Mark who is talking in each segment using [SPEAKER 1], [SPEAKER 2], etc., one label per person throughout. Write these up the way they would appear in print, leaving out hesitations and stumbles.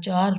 [SPEAKER 1] 4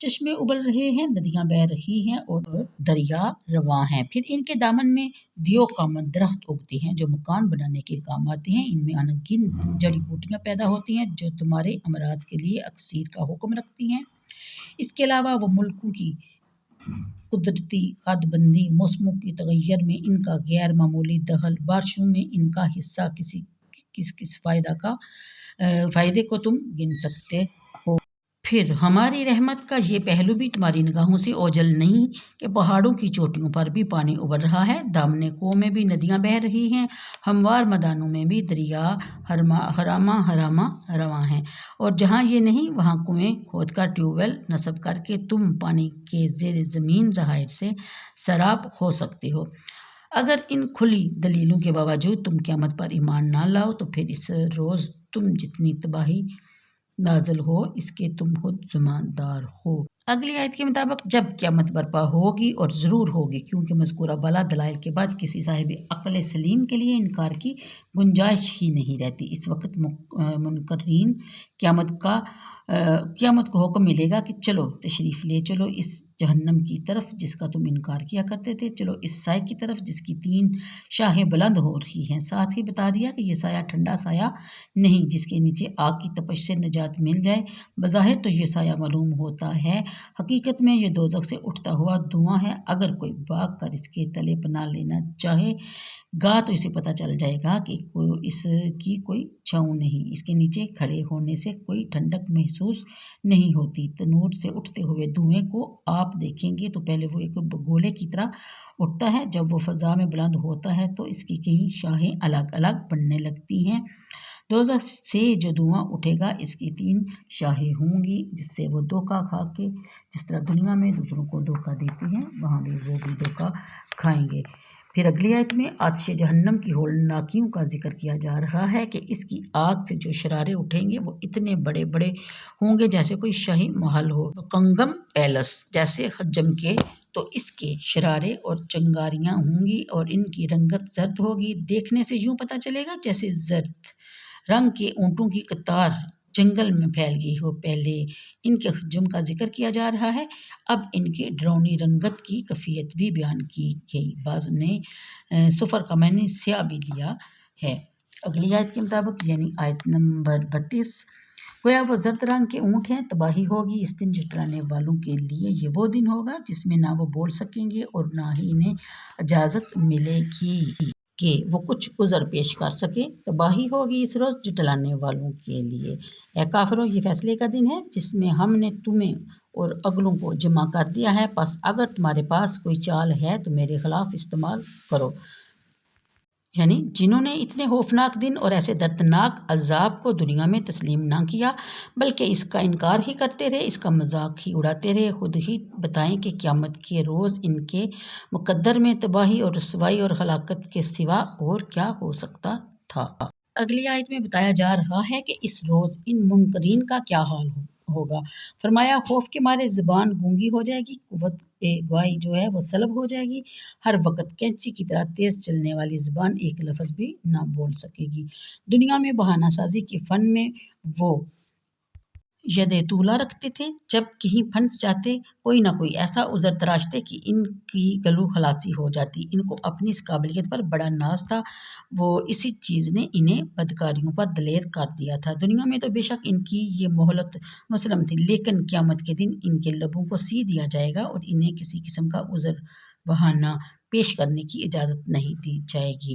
[SPEAKER 1] چشمے ابل رہے ہیں، ندیاں بہہ رہی ہیں اور دریا رواں ہیں۔ پھر ان کے دامن میں دیو کامت درخت اگتے ہیں جو مکان بنانے کے کام آتے ہیں۔ ان میں انگن جڑی بوٹیاں پیدا ہوتی ہیں جو تمہارے امراض کے لیے اکسیر کا حکم رکھتی ہیں۔ اس کے علاوہ وہ ملکوں کی قدرتی خط بندی، موسموں کے تغیر میں ان کا غیر معمولی دخل، بارشوں میں ان کا حصہ، کس فائدے کو تم گن سکتے ہو۔ پھر ہماری رحمت کا یہ پہلو بھی تمہاری نگاہوں سے اوجھل نہیں کہ پہاڑوں کی چوٹیوں پر بھی پانی ابل رہا ہے، دامن کوہ میں بھی ندیاں بہہ رہی ہیں، ہموار میدانوں میں بھی دریا ہراما رواں ہیں، اور جہاں یہ نہیں وہاں کنویں کھود کر ٹیوب ویل نصب کر کے تم پانی کے زیر زمین ذخائر سے سیراب ہو سکتے ہو۔ اگر ان کھلی دلیلوں کے باوجود تم قیامت پر ایمان نہ لاؤ تو پھر اس روز تم جتنی تباہی نازل ہو اس کے تم خود ذمہ دار ہو۔ اگلی آیت کے مطابق جب قیامت برپا ہوگی، اور ضرور ہوگی کیونکہ مذکورہ بالا دلائل کے بعد کسی صاحب عقل سلیم کے لیے انکار کی گنجائش ہی نہیں رہتی، اس وقت منکرین قیامت کو حکم ملے گا کہ چلو تشریف لے چلو اس جہنم کی طرف جس کا تم انکار کیا کرتے تھے، چلو اس سائے کی طرف جس کی 3 شاخیں بلند ہو رہی ہیں۔ ساتھ ہی بتا دیا کہ یہ سایہ ٹھنڈا سایہ نہیں جس کے نیچے آگ کی تپش سے نجات مل جائے۔ بظاہر تو یہ سایہ معلوم ہوتا ہے، حقیقت میں یہ دوزخ سے اٹھتا ہوا دھواں ہے۔ اگر کوئی بھاگ کر اس کے تلے پناہ لینا چاہے گا تو اسے پتہ چل جائے گا کہ اس کی کوئی چھاؤں نہیں، اس کے نیچے کھڑے ہونے سے کوئی ٹھنڈک محسوس نہیں ہوتی۔ تنور سے اٹھتے ہوئے دھوئیں کو آپ دیکھیں گے تو پہلے وہ ایک گولے کی طرح اٹھتا ہے، جب وہ فضا میں بلند ہوتا ہے تو اس کی کئی شاخیں الگ الگ بننے لگتی ہیں۔ دوزخ سے جو دھواں اٹھے گا اس کی 3 شاخیں ہوں گی جس سے وہ دھوکہ کھا کے جس طرح دنیا میں دوسروں کو دھوکہ دیتے ہیں وہاں بھی وہ بھی دھوکہ کھائیں گے۔ پھر اگلی آیت میں آتش جہنم کی ہولناکیوں کا ذکر کیا جا رہا ہے کہ اس کی آگ سے جو شرارے اٹھیں گے وہ اتنے بڑے بڑے ہوں گے جیسے کوئی شاہی محل ہو، بکنگم پیلس جیسے حجم کے، تو اس کے شرارے اور چنگاریاں ہوں گی اور ان کی رنگت زرد ہوگی، دیکھنے سے یوں پتہ چلے گا جیسے زرد رنگ کے اونٹوں کی قطار جنگل میں پھیل گئی ہو۔ پہلے ان کے حجم کا ذکر کیا جا رہا ہے، اب ان کی ڈراؤنی رنگت کی کیفیت بھی بیان کی گئی، بعض نے صفر کا معنی سیاہ بھی لیا ہے۔ اگلی آیت کے مطابق یعنی آیت نمبر 32، گویا وہ زرد رنگ کے اونٹ ہیں، تباہی ہوگی اس دن جھٹلانے والوں کے لیے، یہ وہ دن ہوگا جس میں نہ وہ بول سکیں گے اور نہ ہی انہیں اجازت ملے گی کہ وہ کچھ عذر پیش کر سکے۔ تباہی ہوگی اس روز جھٹلانے والوں کے لیے۔ اے کافروں، یہ فیصلے کا دن ہے جس میں ہم نے تمہیں اور اگلوں کو جمع کر دیا ہے، پس اگر تمہارے پاس کوئی چال ہے تو میرے خلاف استعمال کرو۔ یعنی جنہوں نے اتنے خوفناک دن اور ایسے دردناک عذاب کو دنیا میں تسلیم نہ کیا بلکہ اس کا انکار ہی کرتے رہے، اس کا مذاق ہی اڑاتے رہے، خود ہی بتائیں کہ قیامت کے روز ان کے مقدر میں تباہی اور رسوائی اور ہلاکت کے سوا اور کیا ہو سکتا تھا۔ اگلی آیت میں بتایا جا رہا ہے کہ اس روز ان منکرین کا کیا حال ہوگا۔ فرمایا خوف کے مارے زبان گونگی ہو جائے گی، قوت گواہی جو ہے وہ سلب ہو جائے گی، ہر وقت کینچی کی طرح تیز چلنے والی زبان ایک لفظ بھی نہ بول سکے گی۔ دنیا میں بہانہ سازی کے فن میں وہ ید طولہ رکھتے تھے، جب کہیں پھنس جاتے کوئی نہ کوئی ایسا عذر تراشتے کہ ان کی گلو خلاصی ہو جاتی۔ ان کو اپنی اس قابلیت پر بڑا ناز تھا، وہ اسی چیز نے انہیں بدکاریوں پر دلیر کر دیا تھا۔ دنیا میں تو بے شک ان کی یہ مہلت مسلم تھی، لیکن قیامت کے دن ان کے لبوں کو سی دیا جائے گا اور انہیں کسی قسم کا عذر بہانہ پیش کرنے کی اجازت نہیں دی جائے گی۔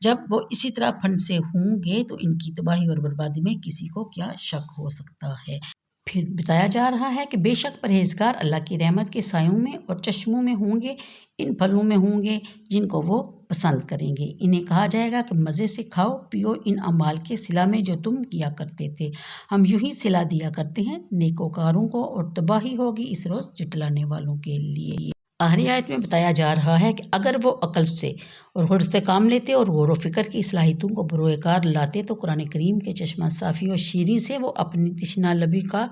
[SPEAKER 1] جب وہ اسی طرح پھنسے ہوں گے تو ان کی تباہی اور بربادی میں کسی کو کیا شک ہو سکتا ہے۔ پھر بتایا جا رہا ہے کہ بے شک پرہیزگار اللہ کی رحمت کے سایوں میں اور چشموں میں ہوں گے، ان پھلوں میں ہوں گے جن کو وہ پسند کریں گے۔ انہیں کہا جائے گا کہ مزے سے کھاؤ پیو ان اعمال کے صلہ میں جو تم کیا کرتے تھے، ہم یوں ہی صلہ دیا کرتے ہیں نیکوکاروں کو، اور تباہی ہوگی اس روز جھٹلانے والوں کے لیے۔ آخری آیت میں بتایا جا رہا ہے کہ اگر وہ عقل سے اور غور سے کام لیتے اور غور و فکر کی صلاحیتوں کو بروئے کار لاتے تو قرآن کریم کے چشمہ صافی اور شیریں سے وہ اپنی تشنہ لبی کا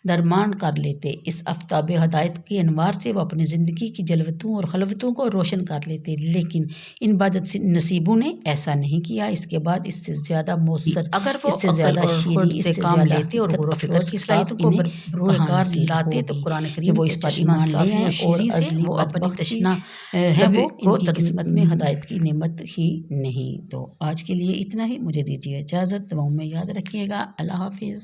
[SPEAKER 1] درمان کر لیتے۔ اس آفتاب ہدایت کے انوار سے وہ اپنی زندگی کی جلوتوں اور خلوتوں کو روشن کر لیتے، لیکن ان بد نصیبوں نے ایسا نہیں کیا۔ اس کے بعد اس سے زیادہ مؤثر،
[SPEAKER 2] اگر وہ
[SPEAKER 1] اس سے زیادہ شیریں، اس سے
[SPEAKER 2] کام
[SPEAKER 1] زیادہ
[SPEAKER 2] لیتے اور غور و فکر کی صلاحیتوں کو
[SPEAKER 1] انہیں
[SPEAKER 2] بروئے
[SPEAKER 1] کہاں
[SPEAKER 2] کار
[SPEAKER 1] نصیب
[SPEAKER 2] لاتے تو
[SPEAKER 1] ہوگی
[SPEAKER 2] قرآن
[SPEAKER 1] کہ
[SPEAKER 2] کریم
[SPEAKER 1] وہ
[SPEAKER 2] کے
[SPEAKER 1] اس پر
[SPEAKER 2] چشمہ
[SPEAKER 1] ایمان لے
[SPEAKER 2] صافی
[SPEAKER 1] آئیں
[SPEAKER 2] اور
[SPEAKER 1] اور
[SPEAKER 2] شیریں سے
[SPEAKER 1] ازلی
[SPEAKER 2] وہ اپنی
[SPEAKER 1] بدبختی
[SPEAKER 2] تشنہ
[SPEAKER 1] ہے وہ
[SPEAKER 2] کو
[SPEAKER 1] ان کی قسمت میں ہدایت کی نعمت ہی نہیں۔ تو آج کے لیے اتنا ہی، مجھے دیجیے اجازت، دعاؤں میں یاد رکھیے گا۔ اللہ حافظ۔